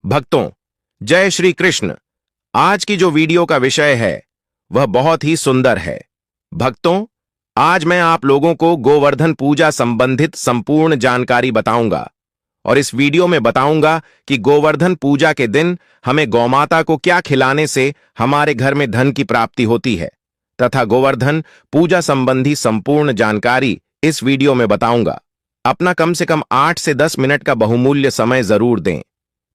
भक्तों, जय श्री कृष्ण। आज की जो वीडियो का विषय है वह बहुत ही सुंदर है। भक्तों, आज मैं आप लोगों को गोवर्धन पूजा संबंधित संपूर्ण जानकारी बताऊंगा और इस वीडियो में बताऊंगा कि गोवर्धन पूजा के दिन हमें गौमाता को क्या खिलाने से हमारे घर में धन की प्राप्ति होती है तथा गोवर्धन पूजा संबंधी संपूर्ण जानकारी इस वीडियो में बताऊंगा। अपना कम से कम 8 से 10 मिनट का बहुमूल्य समय जरूर दें,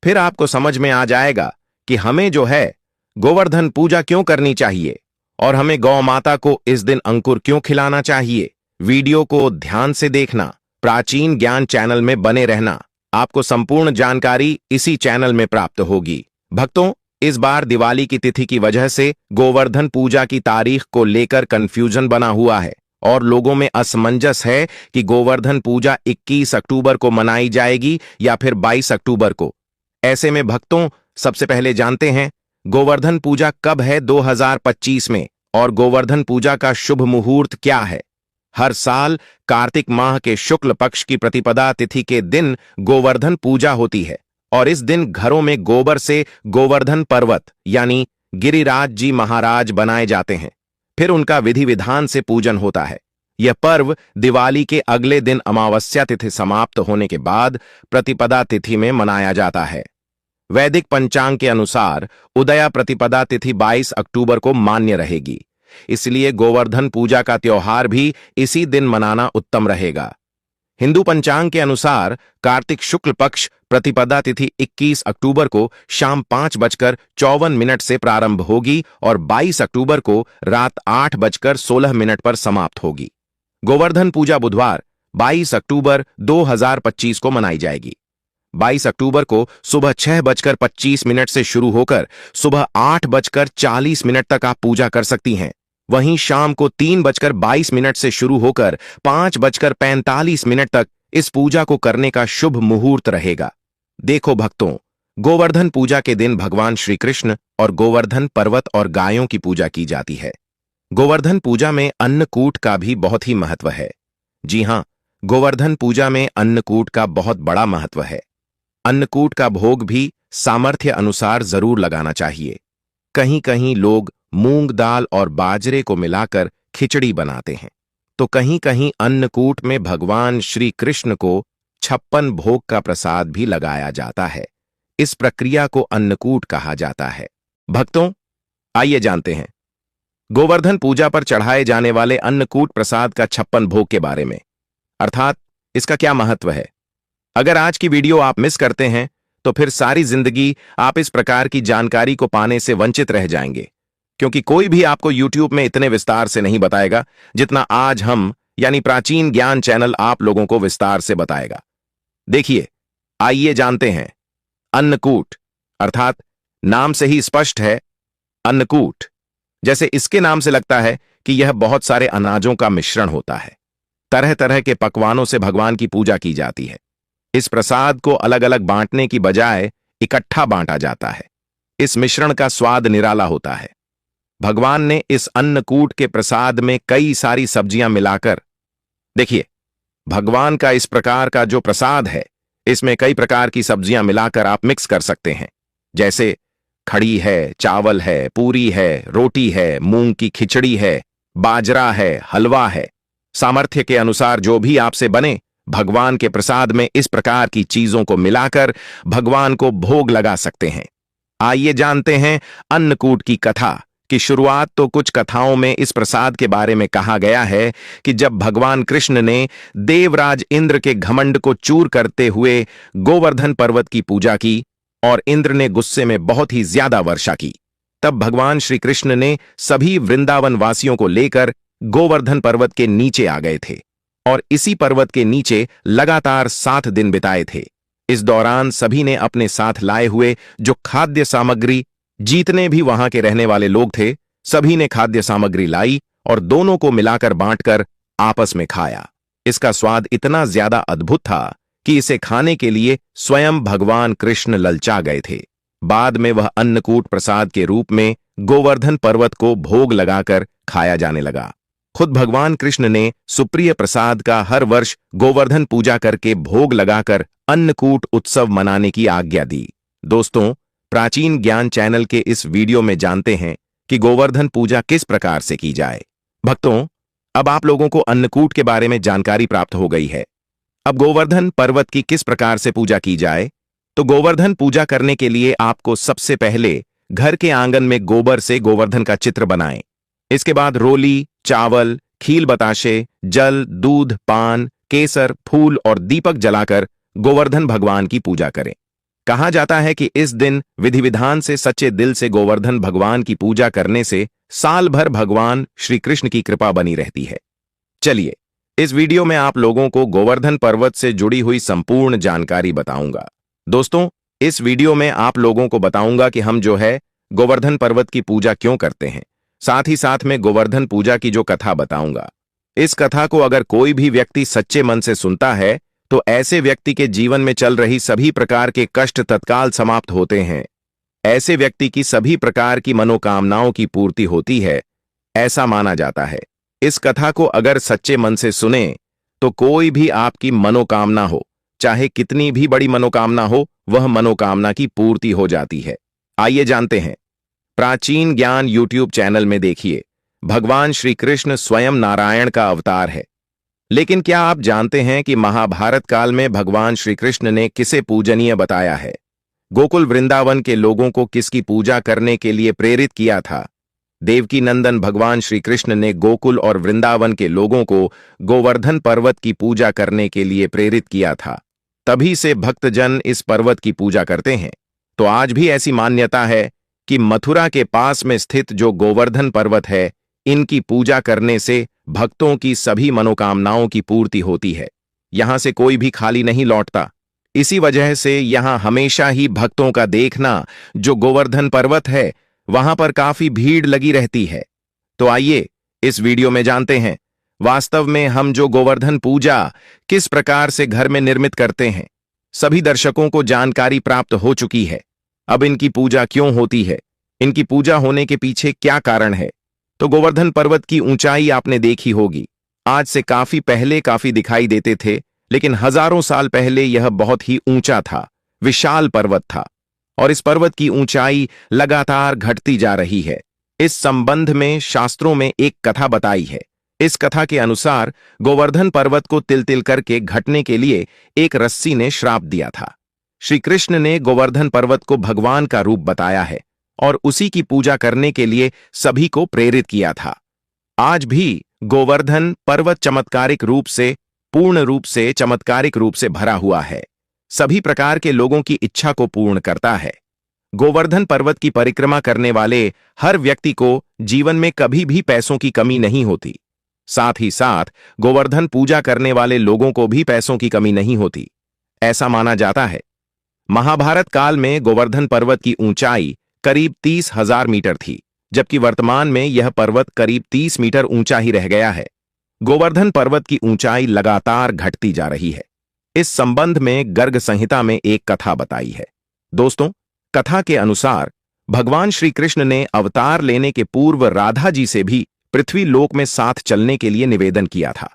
फिर आपको समझ में आ जाएगा कि हमें जो है गोवर्धन पूजा क्यों करनी चाहिए और हमें गौ माता को इस दिन अंकुर क्यों खिलाना चाहिए। वीडियो को ध्यान से देखना, प्राचीन ज्ञान चैनल में बने रहना, आपको संपूर्ण जानकारी इसी चैनल में प्राप्त होगी। भक्तों, इस बार दिवाली की तिथि की वजह से गोवर्धन पूजा की तारीख को लेकर कंफ्यूजन बना हुआ है और लोगों में असमंजस है कि गोवर्धन पूजा 21 अक्टूबर को मनाई जाएगी या फिर 22 अक्टूबर को। ऐसे में भक्तों, सबसे पहले जानते हैं गोवर्धन पूजा कब है 2025 में और गोवर्धन पूजा का शुभ मुहूर्त क्या है। हर साल कार्तिक माह के शुक्ल पक्ष की प्रतिपदा तिथि के दिन गोवर्धन पूजा होती है और इस दिन घरों में गोबर से गोवर्धन पर्वत यानी गिरिराज जी महाराज बनाए जाते हैं। फिर उनका विधि विधान से पूजन होता है। यह पर्व दिवाली के अगले दिन अमावस्या तिथि समाप्त होने के बाद प्रतिपदा तिथि में मनाया जाता है। वैदिक पंचांग के अनुसार उदया प्रतिपदा तिथि 22 अक्टूबर को मान्य रहेगी, इसलिए गोवर्धन पूजा का त्योहार भी इसी दिन मनाना उत्तम रहेगा। हिंदू पंचांग के अनुसार कार्तिक शुक्ल पक्ष प्रतिपदा तिथि 21 अक्टूबर को शाम 5:54 से प्रारंभ होगी और 22 अक्टूबर को रात 8:16 पर समाप्त होगी। गोवर्धन पूजा बुधवार 22 अक्टूबर 2025 को मनाई जाएगी। 22 अक्टूबर को सुबह 6:25 से शुरू होकर सुबह 8:40 तक आप पूजा कर सकती हैं। वहीं शाम को 3:22 से शुरू होकर 5:45 तक इस पूजा को करने का शुभ मुहूर्त रहेगा। देखो भक्तों, गोवर्धन पूजा के दिन भगवान श्री कृष्ण और गोवर्धन पर्वत और गायों की पूजा की जाती है। गोवर्धन पूजा में अन्नकूट का भी बहुत ही महत्व है। जी हां, गोवर्धन पूजा में अन्नकूट का बहुत बड़ा महत्व है। अन्नकूट का भोग भी सामर्थ्य अनुसार जरूर लगाना चाहिए। कहीं कहीं लोग मूंग दाल और बाजरे को मिलाकर खिचड़ी बनाते हैं, तो कहीं कहीं अन्नकूट में भगवान श्री कृष्ण को 56 भोग का प्रसाद भी लगाया जाता है। इस प्रक्रिया को अन्नकूट कहा जाता है। भक्तों, आइए जानते हैं गोवर्धन पूजा पर चढ़ाए जाने वाले अन्नकूट प्रसाद का 56 भोग के बारे में, अर्थात इसका क्या महत्व है। अगर आज की वीडियो आप मिस करते हैं तो फिर सारी जिंदगी आप इस प्रकार की जानकारी को पाने से वंचित रह जाएंगे, क्योंकि कोई भी आपको YouTube में इतने विस्तार से नहीं बताएगा जितना आज हम यानी प्राचीन ज्ञान चैनल आप लोगों को विस्तार से बताएगा। देखिए, आइए जानते हैं अन्नकूट, अर्थात नाम से ही स्पष्ट है अन्नकूट, जैसे इसके नाम से लगता है कि यह बहुत सारे अनाजों का मिश्रण होता है। तरह तरह के पकवानों से भगवान की पूजा की जाती है। इस प्रसाद को अलग अलग बांटने की बजाय इकट्ठा बांटा जाता है। इस मिश्रण का स्वाद निराला होता है। भगवान ने इस अन्नकूट के प्रसाद में कई सारी सब्जियां मिलाकर, देखिए, भगवान का इस प्रकार का जो प्रसाद है इसमें कई प्रकार की सब्जियां मिलाकर आप मिक्स कर सकते हैं, जैसे खड़ी है, चावल है, पूरी है, रोटी है, मूंग की खिचड़ी है, बाजरा है, हलवा है। सामर्थ्य के अनुसार जो भी आपसे बने, भगवान के प्रसाद में इस प्रकार की चीजों को मिलाकर भगवान को भोग लगा सकते हैं। आइए जानते हैं अन्नकूट की कथा की शुरुआत। तो कुछ कथाओं में इस प्रसाद के बारे में कहा गया है कि जब भगवान कृष्ण ने देवराज इंद्र के घमंड को चूर करते हुए गोवर्धन पर्वत की पूजा की और इंद्र ने गुस्से में बहुत ही ज्यादा वर्षा की, तब भगवान श्री कृष्ण ने सभी वृंदावन वासियों को लेकर गोवर्धन पर्वत के नीचे आ गए थे और इसी पर्वत के नीचे लगातार 7 दिन बिताए थे। इस दौरान सभी ने अपने साथ लाए हुए जो खाद्य सामग्री, जितने भी वहां के रहने वाले लोग थे, सभी ने खाद्य सामग्री लाई और दोनों को मिलाकर बांटकर आपस में खाया। इसका स्वाद इतना ज्यादा अद्भुत था कि इसे खाने के लिए स्वयं भगवान कृष्ण ललचा गए थे। बाद में वह अन्नकूट प्रसाद के रूप में गोवर्धन पर्वत को भोग लगाकर खाया जाने लगा। खुद भगवान कृष्ण ने सुप्रिय प्रसाद का हर वर्ष गोवर्धन पूजा करके भोग लगाकर अन्नकूट उत्सव मनाने की आज्ञा दी। दोस्तों, प्राचीन ज्ञान चैनल के इस वीडियो में जानते हैं कि गोवर्धन पूजा किस प्रकार से की जाए। भक्तों, अब आप लोगों को अन्नकूट के बारे में जानकारी प्राप्त हो गई है। अब गोवर्धन पर्वत की किस प्रकार से पूजा की जाए, तो गोवर्धन पूजा करने के लिए आपको सबसे पहले घर के आंगन में गोबर से गोवर्धन का चित्र बनाएं। इसके बाद रोली, चावल, खील बताशे, जल, दूध, पान, केसर, फूल और दीपक जलाकर गोवर्धन भगवान की पूजा करें। कहा जाता है कि इस दिन विधि विधान से सच्चे दिल से गोवर्धन भगवान की पूजा करने से साल भर भगवान श्री कृष्ण की कृपा बनी रहती है। चलिए, इस वीडियो में आप लोगों को गोवर्धन पर्वत से जुड़ी हुई संपूर्ण जानकारी बताऊंगा। दोस्तों, इस वीडियो में आप लोगों को बताऊंगा कि हम जो है गोवर्धन पर्वत की पूजा क्यों करते हैं। साथ ही साथ में गोवर्धन पूजा की जो कथा बताऊंगा, इस कथा को अगर कोई भी व्यक्ति सच्चे मन से सुनता है तो ऐसे व्यक्ति के जीवन में चल रही सभी प्रकार के कष्ट तत्काल समाप्त होते हैं। ऐसे व्यक्ति की सभी प्रकार की मनोकामनाओं की पूर्ति होती है, ऐसा माना जाता है। इस कथा को अगर सच्चे मन से सुने तो कोई भी आपकी मनोकामना हो, चाहे कितनी भी बड़ी मनोकामना हो, वह मनोकामना की पूर्ति हो जाती है। आइए जानते हैं। प्राचीन ज्ञान यूट्यूब चैनल में देखिए, भगवान श्री कृष्ण स्वयं नारायण का अवतार है। लेकिन क्या आप जानते हैं कि महाभारत काल में भगवान श्री कृष्ण ने किसे पूजनीय बताया है? गोकुल वृंदावन के लोगों को किसकी पूजा करने के लिए प्रेरित किया था? देवकी नंदन भगवान श्री कृष्ण ने गोकुल और वृंदावन के लोगों को गोवर्धन पर्वत की पूजा करने के लिए प्रेरित किया था। तभी से भक्तजन इस पर्वत की पूजा करते हैं। तो आज भी ऐसी मान्यता है कि मथुरा के पास में स्थित जो गोवर्धन पर्वत है, इनकी पूजा करने से भक्तों की सभी मनोकामनाओं की पूर्ति होती है। यहां से कोई भी खाली नहीं लौटता। इसी वजह से यहां हमेशा ही भक्तों का देखना, जो गोवर्धन पर्वत है वहां पर काफी भीड़ लगी रहती है। तो आइए इस वीडियो में जानते हैं, वास्तव में हम जो गोवर्धन पूजा किस प्रकार से घर में निर्मित करते हैं। सभी दर्शकों को जानकारी प्राप्त हो चुकी है। अब इनकी पूजा क्यों होती है, इनकी पूजा होने के पीछे क्या कारण है। तो गोवर्धन पर्वत की ऊंचाई आपने देखी होगी। आज से काफी पहले काफी दिखाई देते थे, लेकिन हजारों साल पहले यह बहुत ही ऊंचा था, विशाल पर्वत था। और इस पर्वत की ऊंचाई लगातार घटती जा रही है। इस संबंध में शास्त्रों में एक कथा बताई है। इस कथा के अनुसार गोवर्धन पर्वत को तिल तिल करके घटने के लिए एक रस्सी ने श्राप दिया था। श्री कृष्ण ने गोवर्धन पर्वत को भगवान का रूप बताया है और उसी की पूजा करने के लिए सभी को प्रेरित किया था। आज भी गोवर्धन पर्वत चमत्कारिक रूप से, पूर्ण रूप से चमत्कारिक रूप से भरा हुआ है। सभी प्रकार के लोगों की इच्छा को पूर्ण करता है। गोवर्धन पर्वत की परिक्रमा करने वाले हर व्यक्ति को जीवन में कभी भी पैसों की कमी नहीं होती। साथ ही साथ गोवर्धन पूजा करने वाले लोगों को भी पैसों की कमी नहीं होती, ऐसा माना जाता है। महाभारत काल में गोवर्धन पर्वत की ऊंचाई करीब 30,000 मीटर थी, जबकि वर्तमान में यह पर्वत करीब 30 मीटर ऊंचा ही रह गया है। गोवर्धन पर्वत की ऊंचाई लगातार घटती जा रही है। इस संबंध में गर्ग संहिता में एक कथा बताई है। दोस्तों, कथा के अनुसार भगवान श्री कृष्ण ने अवतार लेने के पूर्व राधा जी से भी पृथ्वी लोक में साथ चलने के लिए निवेदन किया था।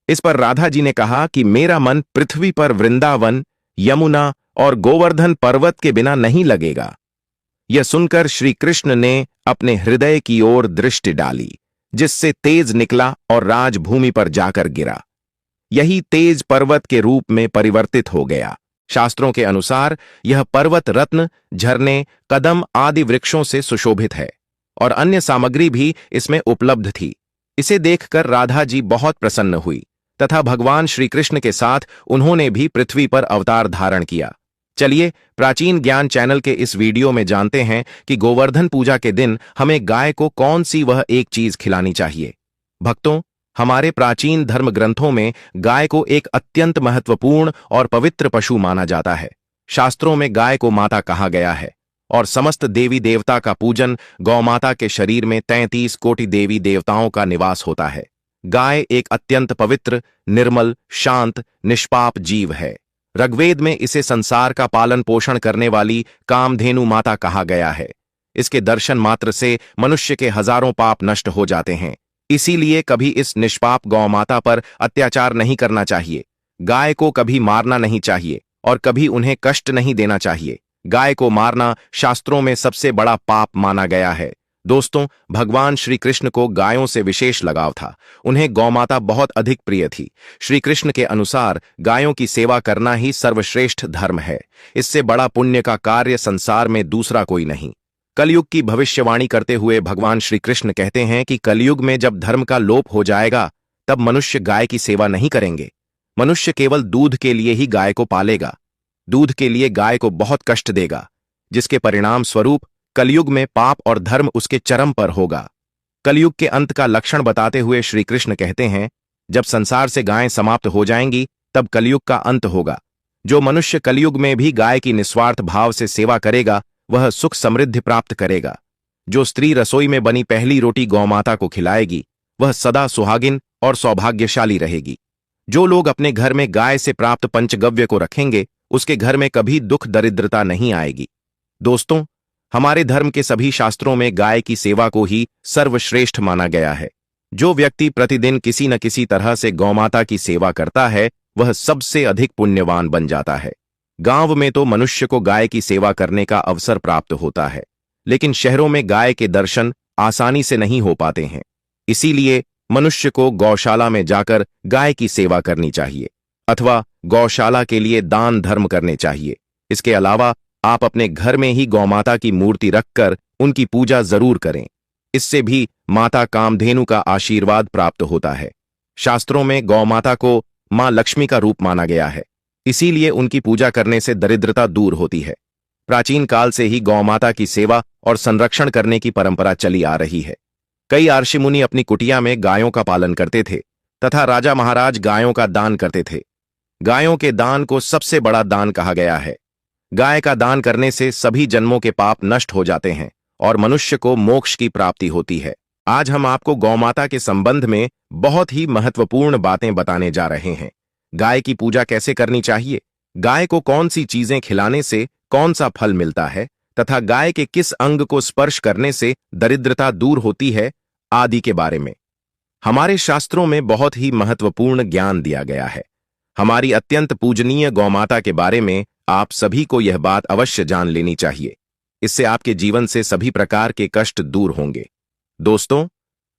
इस पर राधा जी ने कहा कि मेरा मन पृथ्वी पर वृंदावन, यमुना और गोवर्धन पर्वत के बिना नहीं लगेगा। यह सुनकर श्री कृष्ण ने अपने हृदय की ओर दृष्टि डाली, जिससे तेज निकला और राजभूमि पर जाकर गिरा। यही तेज पर्वत के रूप में परिवर्तित हो गया। शास्त्रों के अनुसार यह पर्वत रत्न, झरने, कदम आदि वृक्षों से सुशोभित है और अन्य सामग्री भी इसमें उपलब्ध थी। इसे देखकर राधा जी बहुत प्रसन्न हुई तथा भगवान श्री कृष्ण के साथ उन्होंने भी पृथ्वी पर अवतार धारण किया। चलिए, प्राचीन ज्ञान चैनल के इस वीडियो में जानते हैं कि गोवर्धन पूजा के दिन हमें गाय को कौन सी वह एक चीज खिलानी चाहिए। भक्तों, हमारे प्राचीन धर्म ग्रंथों में गाय को एक अत्यंत महत्वपूर्ण और पवित्र पशु माना जाता है। शास्त्रों में गाय को माता कहा गया है और समस्त देवी देवता का पूजन गौमाता के शरीर में 33 कोटि देवी देवताओं का निवास होता है। गाय एक अत्यंत पवित्र, निर्मल, शांत, निष्पाप जीव है। ऋग्वेद में इसे संसार का पालन पोषण करने वाली कामधेनु माता कहा गया है। इसके दर्शन मात्र से मनुष्य के हजारों पाप नष्ट हो जाते हैं। इसीलिए कभी इस निष्पाप गौमाता पर अत्याचार नहीं करना चाहिए। गाय को कभी मारना नहीं चाहिए और कभी उन्हें कष्ट नहीं देना चाहिए। गाय को मारना शास्त्रों में सबसे बड़ा पाप माना गया है। दोस्तों, भगवान श्री कृष्ण को गायों से विशेष लगाव था। उन्हें गौमाता बहुत अधिक प्रिय थी। श्री कृष्ण के अनुसार गायों की सेवा करना ही सर्वश्रेष्ठ धर्म है। इससे बड़ा पुण्य का कार्य संसार में दूसरा कोई नहीं। कलयुग की भविष्यवाणी करते हुए भगवान श्री कृष्ण कहते हैं कि कलयुग में जब धर्म का लोप हो जाएगा, तब मनुष्य गाय की सेवा नहीं करेंगे। मनुष्य केवल दूध के लिए ही गाय को पालेगा। दूध के लिए गाय को बहुत कष्ट देगा, जिसके परिणाम स्वरूप कलयुग में पाप और धर्म उसके चरम पर होगा। कलयुग के अंत का लक्षण बताते हुए श्री कृष्ण कहते हैं, जब संसार से गायें समाप्त हो जाएंगी, तब कलयुग का अंत होगा। जो मनुष्य कलयुग में भी गाय की निस्वार्थ भाव से सेवा करेगा, वह सुख समृद्धि प्राप्त करेगा। जो स्त्री रसोई में बनी पहली रोटी गौमाता को खिलाएगी, वह सदा सुहागिन और सौभाग्यशाली रहेगी। जो लोग अपने घर में गाय से प्राप्त पंचगव्य को रखेंगे, उसके घर में कभी दुख दरिद्रता नहीं आएगी। दोस्तों, हमारे धर्म के सभी शास्त्रों में गाय की सेवा को ही सर्वश्रेष्ठ माना गया है। जो व्यक्ति प्रतिदिन किसी न किसी तरह से गौमाता की सेवा करता है, वह सबसे अधिक पुण्यवान बन जाता है। गांव में तो मनुष्य को गाय की सेवा करने का अवसर प्राप्त होता है, लेकिन शहरों में गाय के दर्शन आसानी से नहीं हो पाते हैं। इसीलिए मनुष्य को गौशाला में जाकर गाय की सेवा करनी चाहिए, अथवा गौशाला के लिए दान धर्म करने चाहिए। इसके अलावा आप अपने घर में ही गौमाता की मूर्ति रखकर उनकी पूजा जरूर करें। इससे भी माता कामधेनु का आशीर्वाद प्राप्त होता है। शास्त्रों में गौमाता को मां लक्ष्मी का रूप माना गया है, इसीलिए उनकी पूजा करने से दरिद्रता दूर होती है। प्राचीन काल से ही गौमाता की सेवा और संरक्षण करने की परंपरा चली आ रही है। कई ऋषि मुनि अपनी कुटिया में गायों का पालन करते थे तथा राजा महाराज गायों का दान करते थे। गायों के दान को सबसे बड़ा दान कहा गया है। गाय का दान करने से सभी जन्मों के पाप नष्ट हो जाते हैं और मनुष्य को मोक्ष की प्राप्ति होती है। आज हम आपको गौमाता के संबंध में बहुत ही महत्वपूर्ण बातें बताने जा रहे हैं। गाय की पूजा कैसे करनी चाहिए, गाय को कौन सी चीजें खिलाने से कौन सा फल मिलता है तथा गाय के किस अंग को स्पर्श करने से दरिद्रता दूर होती है, आदि के बारे में हमारे शास्त्रों में बहुत ही महत्वपूर्ण ज्ञान दिया गया है। हमारी अत्यंत पूजनीय गौमाता के बारे में आप सभी को यह बात अवश्य जान लेनी चाहिए। इससे आपके जीवन से सभी प्रकार के कष्ट दूर होंगे। दोस्तों,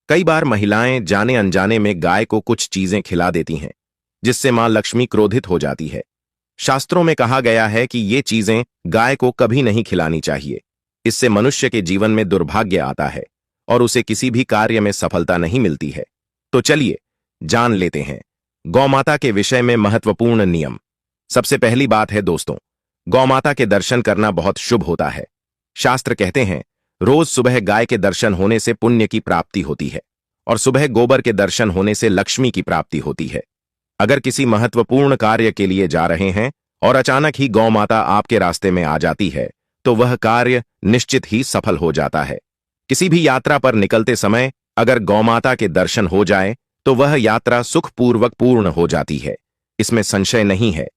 कई बार महिलाएं जाने अनजाने में गाय को कुछ चीजें खिला देती हैं, जिससे मां लक्ष्मी क्रोधित हो जाती है। शास्त्रों में कहा गया है कि ये चीजें गाय को कभी नहीं खिलानी चाहिए। इससे मनुष्य के जीवन में दुर्भाग्य आता है और उसे किसी भी कार्य में सफलता नहीं मिलती है। तो चलिए जान लेते हैं गौमाता के विषय में महत्वपूर्ण नियम। सबसे पहली बात है दोस्तों, गौमाता के दर्शन करना बहुत शुभ होता है। शास्त्र कहते हैं, रोज सुबह गाय के दर्शन होने से पुण्य की प्राप्ति होती है और सुबह गोबर के दर्शन होने से लक्ष्मी की प्राप्ति होती है। अगर किसी महत्वपूर्ण कार्य के लिए जा रहे हैं और अचानक ही गौमाता आपके रास्ते में आ जाती है, तो वह कार्य निश्चित ही सफल हो जाता है। किसी भी यात्रा पर निकलते समय अगर गौमाता के दर्शन हो जाए, तो वह यात्रा सुखपूर्वक पूर्ण हो जाती है, इसमें संशय नहीं है।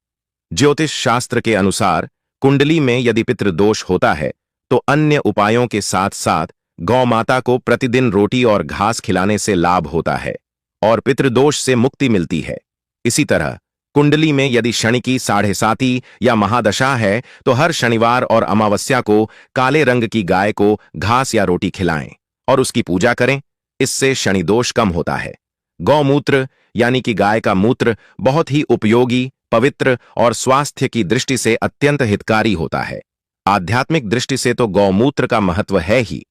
ज्योतिष शास्त्र के अनुसार कुंडली में यदि पितृदोष होता है, तो अन्य उपायों के साथ साथ गौमाता को प्रतिदिन रोटी और घास खिलाने से लाभ होता है और पितृदोष से मुक्ति मिलती है। इसी तरह कुंडली में यदि शनि की 7.5 या महादशा है, तो हर शनिवार और अमावस्या को काले रंग की गाय को घास या रोटी खिलाएं और उसकी पूजा करें। इससे शनि दोष कम होता है। गौमूत्र यानी कि गाय का मूत्र बहुत ही उपयोगी, पवित्र और स्वास्थ्य की दृष्टि से अत्यंत हितकारी होता है। आध्यात्मिक दृष्टि से तो गौमूत्र का महत्व है ही,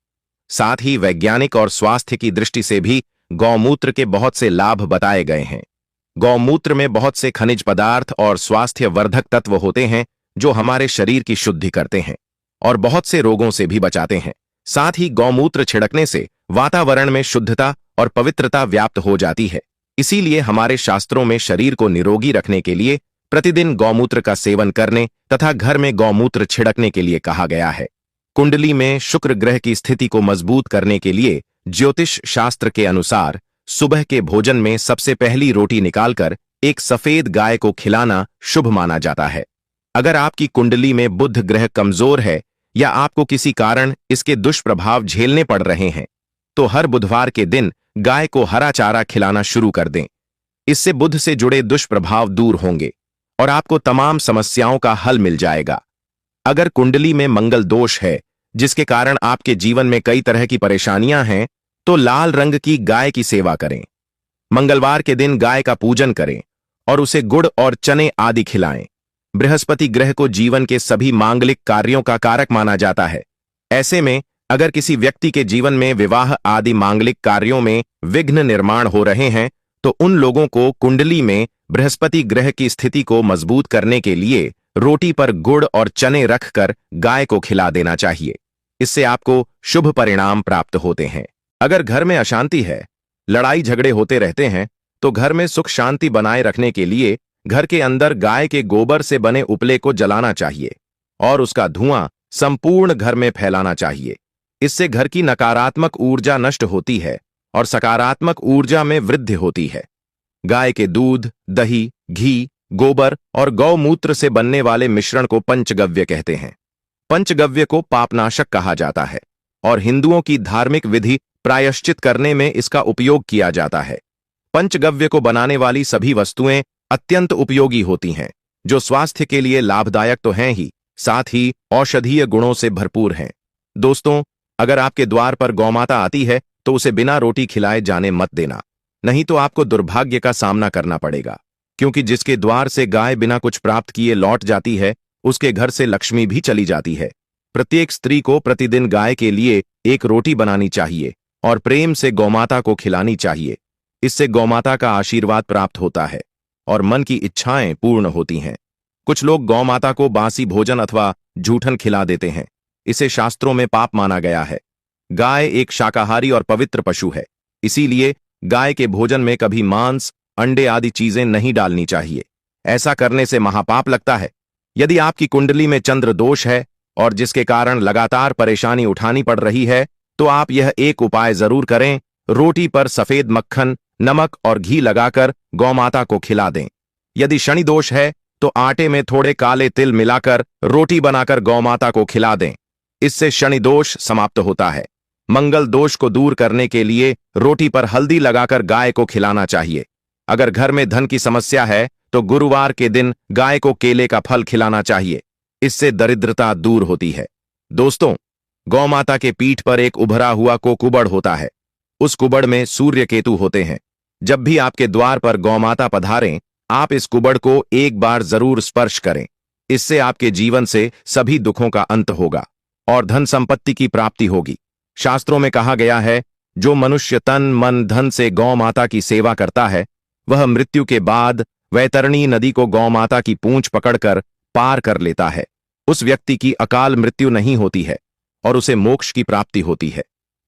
साथ ही वैज्ञानिक और स्वास्थ्य की दृष्टि से भी गौमूत्र के बहुत से लाभ बताए गए हैं। गौमूत्र में बहुत से खनिज पदार्थ और स्वास्थ्य वर्धक तत्व होते हैं, जो हमारे शरीर की शुद्धि करते हैं और बहुत से रोगों से भी बचाते हैं। साथ ही गौमूत्र छिड़कने से वातावरण में शुद्धता और पवित्रता व्याप्त हो जाती है। इसीलिए हमारे शास्त्रों में शरीर को निरोगी रखने के लिए प्रतिदिन गौमूत्र का सेवन करने तथा घर में गौमूत्र छिड़कने के लिए कहा गया है। कुंडली में शुक्र ग्रह की स्थिति को मजबूत करने के लिए ज्योतिष शास्त्र के अनुसार सुबह के भोजन में सबसे पहली रोटी निकालकर एक सफेद गाय को खिलाना शुभ माना जाता है। अगर आपकी कुंडली में बुध ग्रह कमजोर है या आपको किसी कारण इसके दुष्प्रभाव झेलने पड़ रहे हैं, तो हर बुधवार के दिन गाय को हरा चारा खिलाना शुरू कर दें। इससे बुध से जुड़े दुष्प्रभाव दूर होंगे और आपको तमाम समस्याओं का हल मिल जाएगा। अगर कुंडली में मंगल दोष है जिसके कारण आपके जीवन में कई तरह की परेशानियां हैं, तो लाल रंग की गाय की सेवा करें। मंगलवार के दिन गाय का पूजन करें और उसे गुड़ और चने आदि खिलाएं। बृहस्पति ग्रह को जीवन के सभी मांगलिक कार्यों का कारक माना जाता है। ऐसे में अगर किसी व्यक्ति के जीवन में विवाह आदि मांगलिक कार्यों में विघ्न निर्माण हो रहे हैं, तो उन लोगों को कुंडली में बृहस्पति ग्रह की स्थिति को मजबूत करने के लिए रोटी पर गुड़ और चने रखकर गाय को खिला देना चाहिए। इससे आपको शुभ परिणाम प्राप्त होते हैं। अगर घर में अशांति है, लड़ाई झगड़े होते रहते हैं, तो घर में सुख शांति बनाए रखने के लिए घर के अंदर गाय के गोबर से बने उपले को जलाना चाहिए और उसका धुआं संपूर्ण घर में फैलाना चाहिए। इससे घर की नकारात्मक ऊर्जा नष्ट होती है और सकारात्मक ऊर्जा में वृद्धि होती है। गाय के दूध, दही, घी, गोबर और गौमूत्र से बनने वाले मिश्रण को पंचगव्य कहते हैं। पंचगव्य को पापनाशक कहा जाता है और हिंदुओं की धार्मिक विधि प्रायश्चित करने में इसका उपयोग किया जाता है। पंचगव्य को बनाने वाली सभी वस्तुएं अत्यंत उपयोगी होती हैं, जो स्वास्थ्य के लिए लाभदायक तो हैं ही, साथ ही औषधीय गुणों से भरपूर हैं। दोस्तों, अगर आपके द्वार पर गौमाता आती है तो उसे बिना रोटी खिलाए जाने मत देना, नहीं तो आपको दुर्भाग्य का सामना करना पड़ेगा, क्योंकि जिसके द्वार से गाय बिना कुछ प्राप्त किए लौट जाती है, उसके घर से लक्ष्मी भी चली जाती है। प्रत्येक स्त्री को प्रतिदिन गाय के लिए एक रोटी बनानी चाहिए और प्रेम से गौमाता को खिलानी चाहिए। इससे गौमाता का आशीर्वाद प्राप्त होता है और मन की इच्छाएं पूर्ण होती हैं। कुछ लोग गौमाता को बासी भोजन अथवा जूठन खिला देते हैं। इसे शास्त्रों में पाप माना गया है। गाय एक शाकाहारी और पवित्र पशु है, इसीलिए गाय के भोजन में कभी मांस, अंडे आदि चीजें नहीं डालनी चाहिए। ऐसा करने से महापाप लगता है। यदि आपकी कुंडली में चंद्र दोष है और जिसके कारण लगातार परेशानी उठानी पड़ रही है, तो आप यह एक उपाय जरूर करें। रोटी पर सफेद मक्खन, नमक और घी लगाकर गौमाता को खिला दें। यदि शनि दोष है तो आटे में थोड़े काले तिल मिलाकर रोटी बनाकर गौमाता को खिला दें। इससे शनि दोष समाप्त होता है। मंगल दोष को दूर करने के लिए रोटी पर हल्दी लगाकर गाय को खिलाना चाहिए। अगर घर में धन की समस्या है तो गुरुवार के दिन गाय को केले का फल खिलाना चाहिए। इससे दरिद्रता दूर होती है। दोस्तों, गौमाता के पीठ पर एक उभरा हुआ कुबड़ होता है। उस कुबड़ में सूर्य केतु होते हैं। जब भी आपके द्वार पर गौमाता पधारें, आप इस कुबड़ को एक बार जरूर स्पर्श करें। इससे आपके जीवन से सभी दुखों का अंत होगा और धन संपत्ति की प्राप्ति होगी। शास्त्रों में कहा गया है, जो मनुष्य तन मन धन से गौमाता की सेवा करता है, वह मृत्यु के बाद वैतरणी नदी को गौमाता की पूंछ पकड़कर पार कर लेता है। उस व्यक्ति की अकाल मृत्यु नहीं होती है और उसे मोक्ष की प्राप्ति होती है।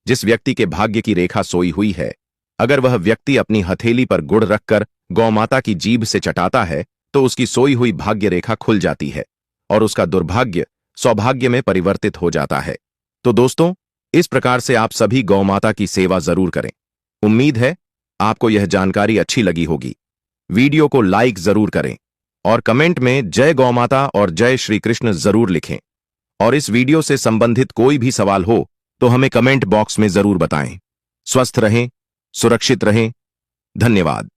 जिस व्यक्ति के भाग्य की रेखा सोई हुई है, अगर वह व्यक्ति अपनी हथेली पर गुड़ रखकर गौमाता की जीभ से चटाता है, तो उसकी सोई हुई भाग्य रेखा खुल जाती है और उसका दुर्भाग्य सौभाग्य में परिवर्तित हो जाता है। तो दोस्तों, इस प्रकार से आप सभी गौमाता की सेवा जरूर करें। उम्मीद है आपको यह जानकारी अच्छी लगी होगी। वीडियो को लाइक जरूर करें और कमेंट में जय गौमाता और जय श्री कृष्ण जरूर लिखें। और इस वीडियो से संबंधित कोई भी सवाल हो तो हमें कमेंट बॉक्स में जरूर बताएं। स्वस्थ रहें, सुरक्षित रहें। धन्यवाद।